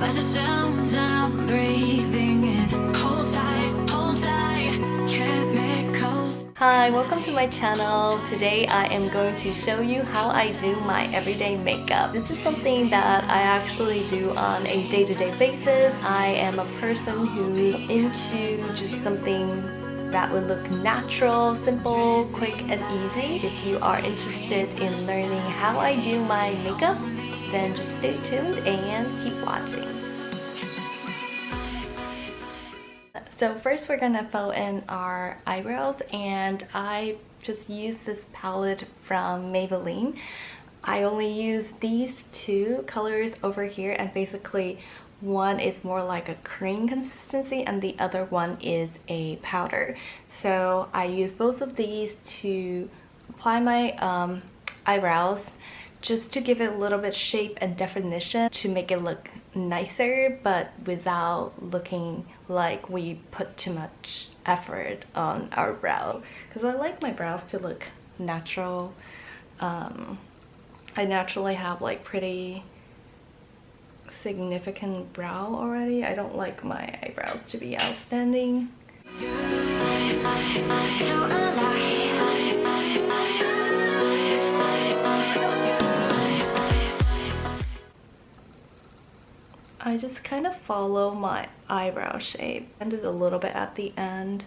by the sounds I'm breathing in. Hold tight, chemicals. Hi, welcome to my channel. Today I am going to show you how I do my everyday makeup. This is something that I actually do on a day-to-day basis. I am a person who's into just something that would look natural, simple, quick, and easy. If you are interested in learning how I do my makeup, then just stay tuned and keep watching. So first we're gonna fill in our eyebrows, and I just use this palette from Maybelline. I only use these two colors over here, and basically one is more like a cream consistency and the other one is a powder. So I use both of these to apply my eyebrows, just to give it a little bit shape and definition, to make it look nicer but without looking like we put too much effort on our brow, because I like my brows to look natural. I naturally have like pretty significant brow already. I don't like my eyebrows to be outstanding. I just kind of follow my eyebrow shape. Ended a little bit at the end,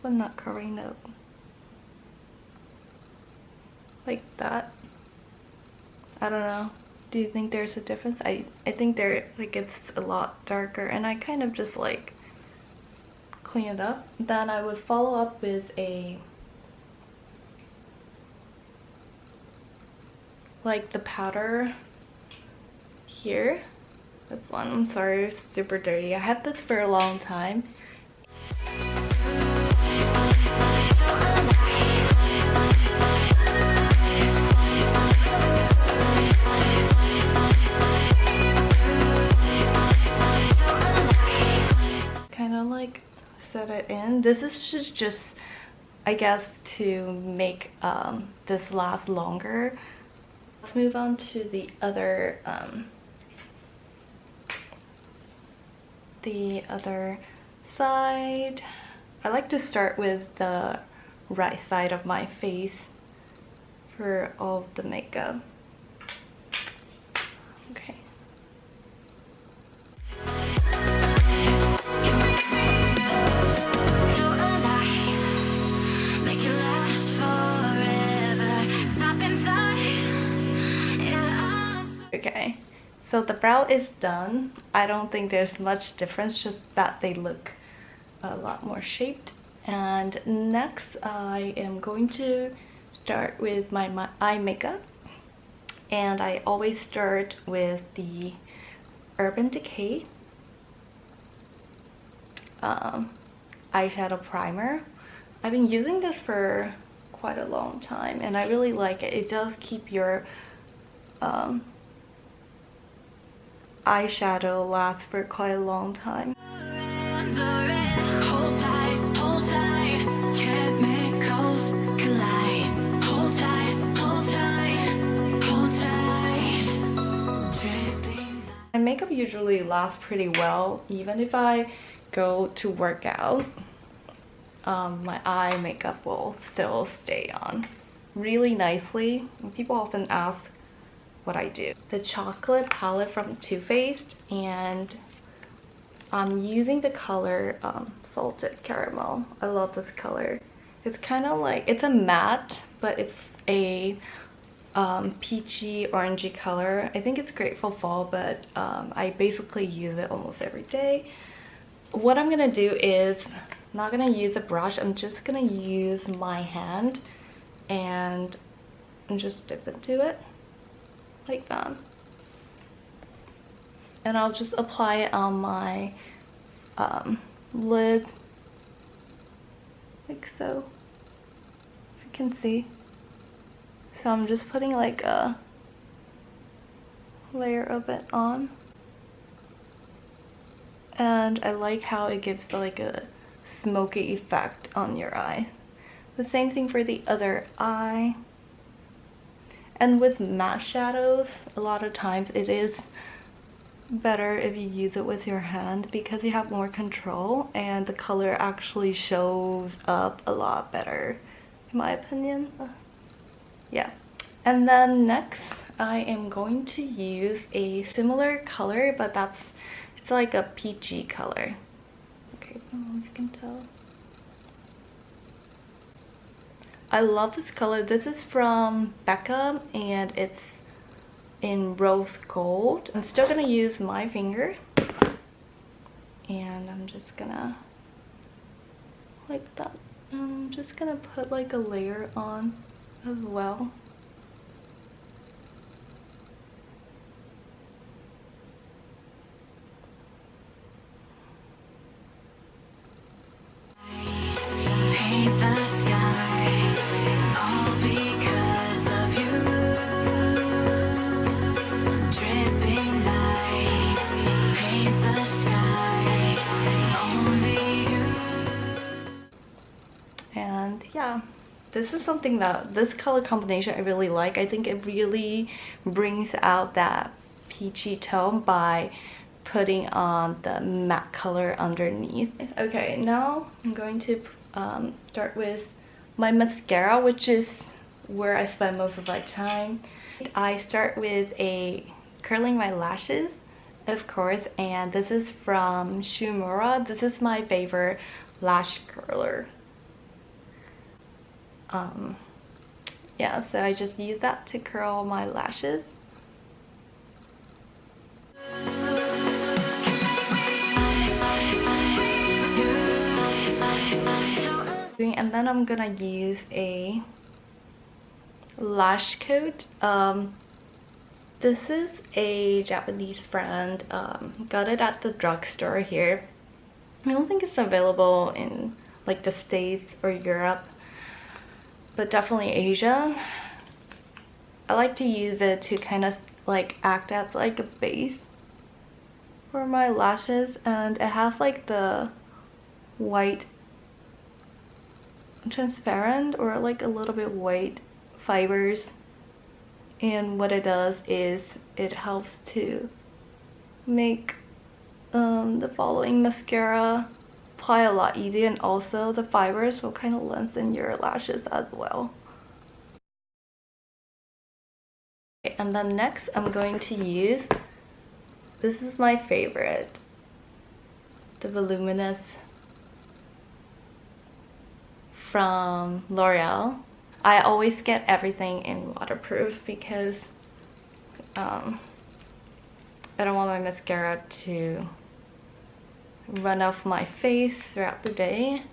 but not covering it like that. I don't know. Do you think there's a difference? I think there, like, it's a lot darker, and I kind of just like clean it up. Then I would follow up with a like the powder here. This one, I'm sorry, it's super dirty. I had this for a long time. Kind of like set it in. This is just, I guess, to make this last longer. Let's move on to the other side. I like to start with the right side of my face for all of the makeup. Okay. Okay. So the brow is done. I don't think there's much difference, just that they look a lot more shaped. And next I am going to start with my eye makeup. And I always start with the Urban Decay eyeshadow primer. I've been using this for quite a long time and I really like it. It does keep your eyeshadow last for quite a long time. My makeup usually lasts pretty well even if I go to work out. My eye makeup will still stay on really nicely. People often ask what I do. The chocolate palette from Too Faced, and I'm using the color Salted Caramel. I love this color. It's kind of like, it's a matte, but it's a peachy orangey color. I think it's great for fall, but I basically use it almost every day. What I'm gonna do is, not gonna use a brush, I'm just gonna use my hand and just dip into it like that, and I'll just apply it on my lid like so, if you can see. So I'm just putting like a layer of it on, and I like how it gives like a smoky effect on your eye. The same thing for the other eye. And with matte shadows, a lot of times it is better if you use it with your hand because you have more control and the color actually shows up a lot better, in my opinion. Yeah. And then next I am going to use a similar color, but it's like a peachy color. Okay, I don't know if you can tell. I love this color. This is from BECCA and it's in rose gold. I'm still gonna use my finger and I'm just gonna like that. I'm just gonna put like a layer on as well. Paint the skies, all because of you. Dripping lights, paint the skies, only you. And yeah, this is something that this color combination I really like. I think it really brings out that peachy tone by putting on the matte color underneath. Okay, now I'm going to start with my mascara, which is where I spend most of my time. I start with curling my lashes, of course, and this is from Shimmering. This is my favorite lash curler. Yeah, so I just use that to curl my lashes. And then I'm gonna use a lash coat. This is a Japanese brand. Got it at the drugstore here. I don't think it's available in like the States or Europe, but definitely Asia. I like to use it to kind of like act as like a base for my lashes, and it has like the white transparent or like a little bit white fibers, and what it does is it helps to make the following mascara apply a lot easier, and also the fibers will kind of lengthen your lashes as well. Okay, and then next I'm going to use, this is my favorite, the Voluminous from L'Oreal. I always get everything in waterproof because I don't want my mascara to run off my face throughout the day.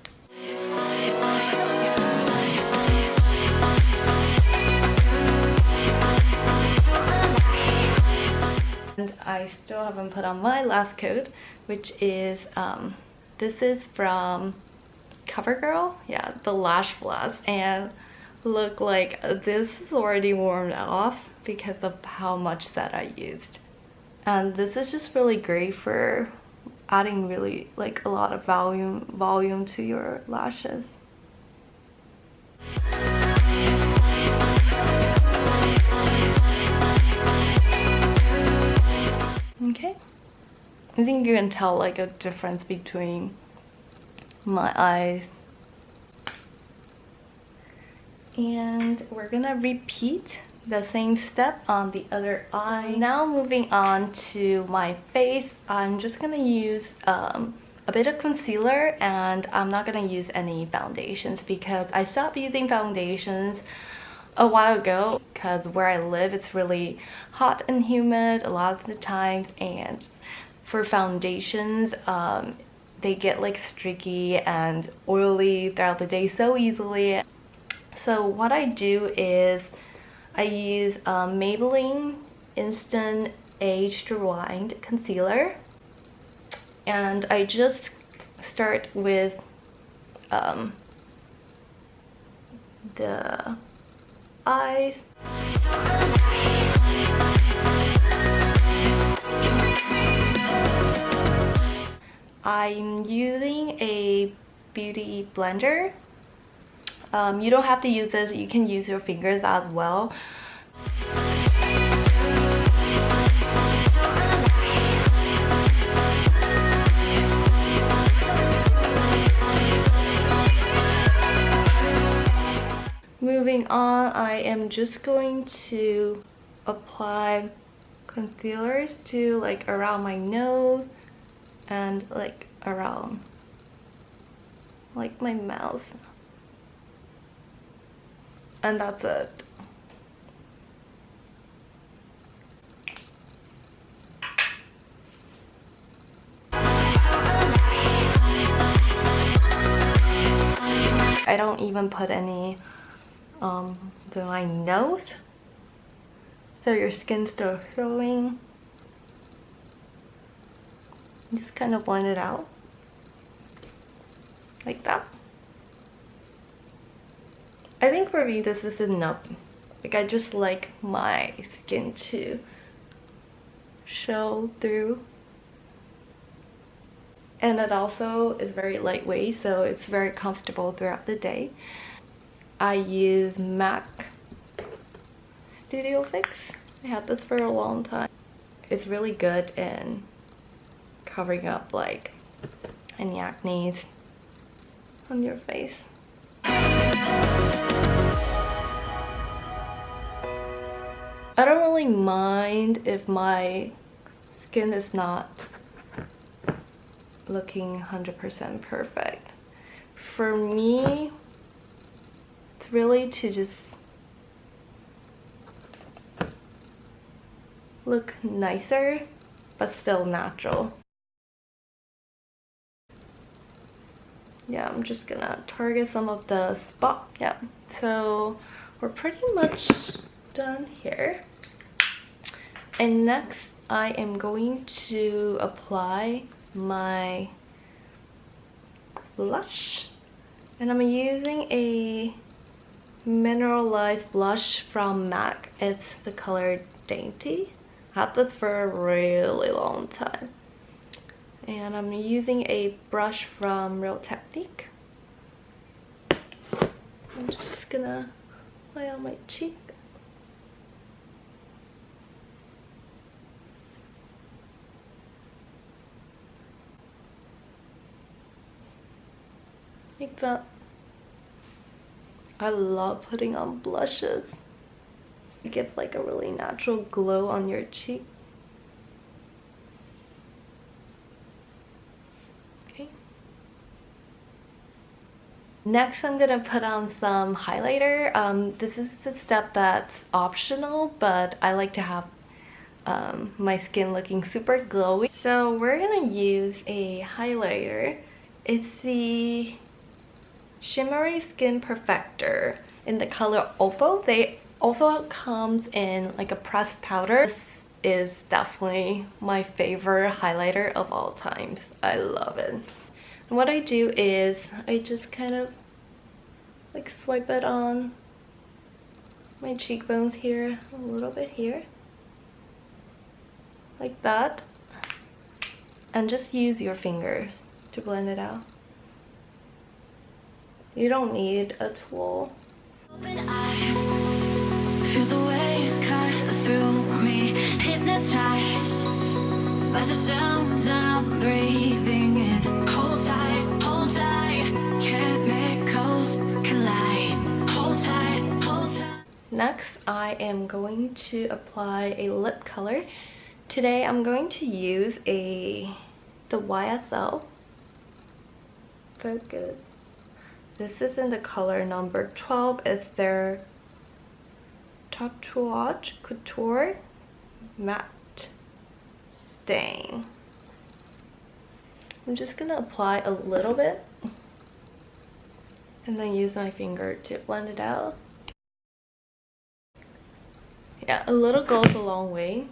And I still haven't put on my last coat, which is this is from Covergirl, yeah, the Lashblast, and look, like this is already worn off because of how much that I used. And this is just really great for adding really like a lot of volume to your lashes. Okay, I think you can tell like a difference between my eyes, and we're gonna repeat the same step on the other eye. Now moving on to my face, I'm just gonna use a bit of concealer, and I'm not gonna use any foundations because I stopped using foundations a while ago because where I live it's really hot and humid a lot of the times, and for foundations they get like streaky and oily throughout the day so easily. So what I do is I use Maybelline Instant Age Rewind Concealer, and I just start with the eyes. I'm using a beauty blender. You don't have to use this, you can use your fingers as well. Moving on, I am just going to apply concealers to like around my nose and like around like my mouth. And that's it. I don't even put any to my nose, so your skin's still showing. Just kind of blend it out like that. I think for me this is enough. Like, I just like my skin to show through. And it also is very lightweight, so it's very comfortable throughout the day. I use MAC Studio Fix. I had this for a long time. It's really good in covering up like any acne on your face. I don't really mind if my skin is not looking 100% perfect. For me, it's really to just look nicer but still natural. Yeah, I'm just gonna target some of the spots. Yeah, so we're pretty much done here. And next I am going to apply my blush, and I'm using a Mineralize blush from MAC. It's the color Dainty. I had this for a really long time. And I'm using a brush from Real Technique. I'm just gonna apply on my cheek. Like that. I love putting on blushes. It gives like a really natural glow on your cheek. Okay. Next, I'm gonna put on some highlighter. This is a step that's optional, but I like to have my skin looking super glowy. So we're gonna use a highlighter. It's the Shimmering Skin Perfector in the color Opal. They also comes in like a pressed powder. This is definitely my favorite highlighter of all times. I love it. And what I do is I just kind of like swipe it on my cheekbones here, a little bit here, like that, and just use your fingers to blend it out. You don't need a tool. Open eye, feel the waves cut through me, hypnotized by the sounds I'm breathing in. Hold tight, chemicals collide. Hold tight, hold tight. Next, I am going to apply a lip color. Today, I'm going to use the YSL Focus. This is in the color number 12. It's their Tatouage Couture Matte Stain. I'm just gonna apply a little bit and then use my finger to blend it out. Yeah, a little goes a long way,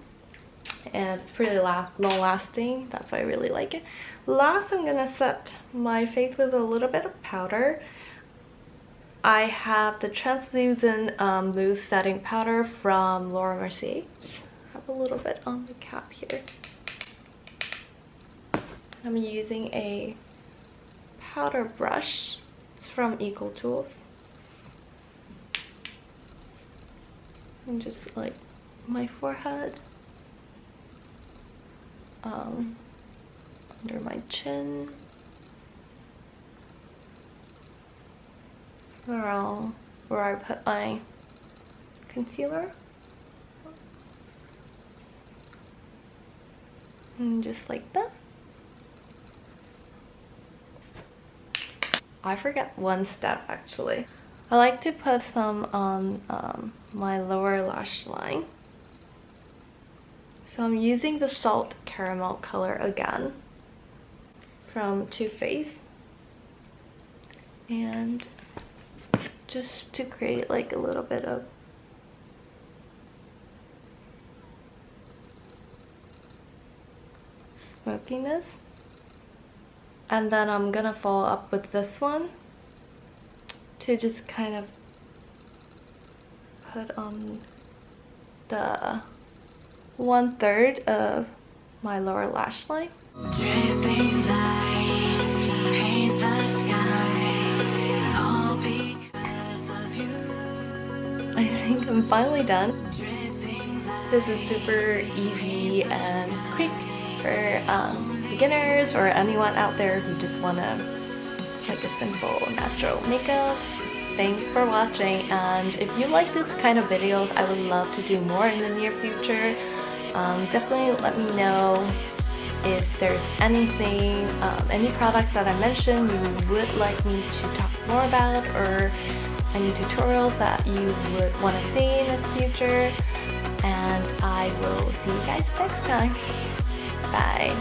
and it's pretty long lasting. That's why I really like it. Last, I'm gonna set my face with a little bit of powder. I have the translucent loose setting powder from Mercier. I have a little bit on the cap here. I'm using a powder brush. It's from EcoTools. And just like my forehead, under my chin, around where I put my concealer. And just like that. I forgot one step actually. I like to put some on my lower lash line. So I'm using the Salt Caramel color again from Too Faced. And just to create like a little bit of smokiness. And then I'm gonna follow up with this one to just kind of put on the 1/3 of my lower lash line. Dripping lights paint the skies, all because of you. I think I'm finally done. Dripping lights. This is super easy and quick for beginners or anyone out there who just wanna like a simple natural makeup. Thanks for watching, and if you like this kind of videos, I would love to do more in the near future. Definitely let me know if there's anything, any products that I mentioned you would like me to talk more about, or any tutorials that you would want to see in the future. And I will see you guys next time. Bye.